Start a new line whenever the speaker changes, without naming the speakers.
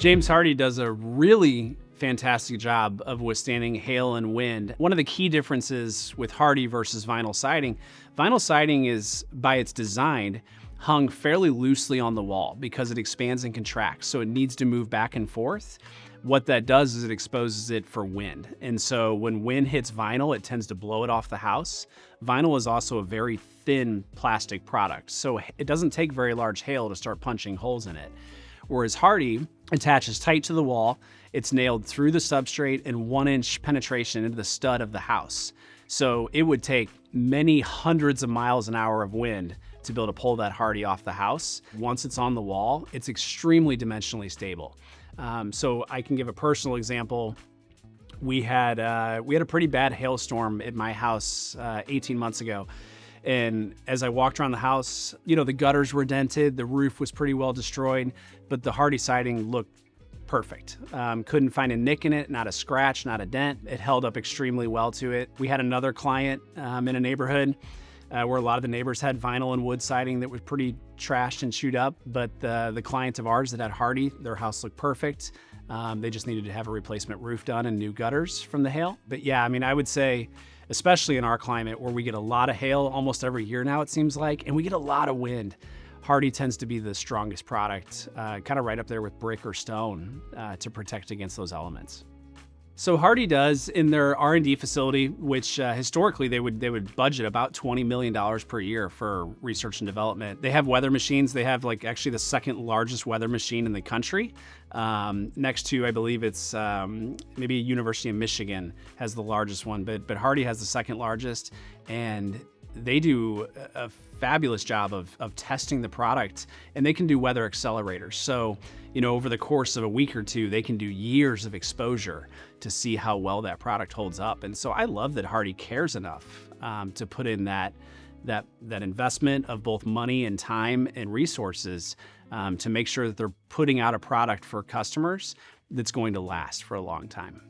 James Hardie does a really fantastic job of withstanding hail and wind. One of the key differences with Hardie versus vinyl siding is, by its design, hung fairly loosely on the wall because it expands and contracts, so it needs to move back and forth. What that does is it exposes it for wind. And so when wind hits vinyl, it tends to blow it off the house. Vinyl is also a very thin plastic product, so it doesn't take very large hail to start punching holes in it. Whereas Hardie attaches tight to the wall, it's nailed through the substrate and 1-inch penetration into the stud of the house. So it would take many hundreds of miles an hour of wind to be able to pull that Hardie off the house. Once it's on the wall, it's extremely dimensionally stable. So I can give a personal example. We had a pretty bad hailstorm at my house 18 months ago. And as I walked around the house, the gutters were dented, the roof was pretty well destroyed, but the Hardie siding looked perfect. Couldn't find a nick in it, not a scratch, not a dent. It held up extremely well to it. We had another client in a neighborhood where a lot of the neighbors had vinyl and wood siding that was pretty trashed and chewed up, but the client of ours that had Hardie, their house looked perfect. They just needed to have a replacement roof done and new gutters from the hail. But yeah, I would say, especially in our climate where we get a lot of hail almost every year now, it seems like, and we get a lot of wind, Hardie tends to be the strongest product, kind of right up there with brick or stone to protect against those elements. So Hardie does, in their R&D facility, which historically they would budget about $20 million per year for research and development. They have weather machines. They have actually the second largest weather machine in the country. Next to, I believe it's maybe University of Michigan has the largest one, but Hardie has the second largest, and they do a fabulous job of testing the product, and they can do weather accelerators. So, over the course of a week or two, they can do years of exposure to see how well that product holds up. And so I love that Hardie cares enough to put in that investment of both money and time and resources to make sure that they're putting out a product for customers that's going to last for a long time.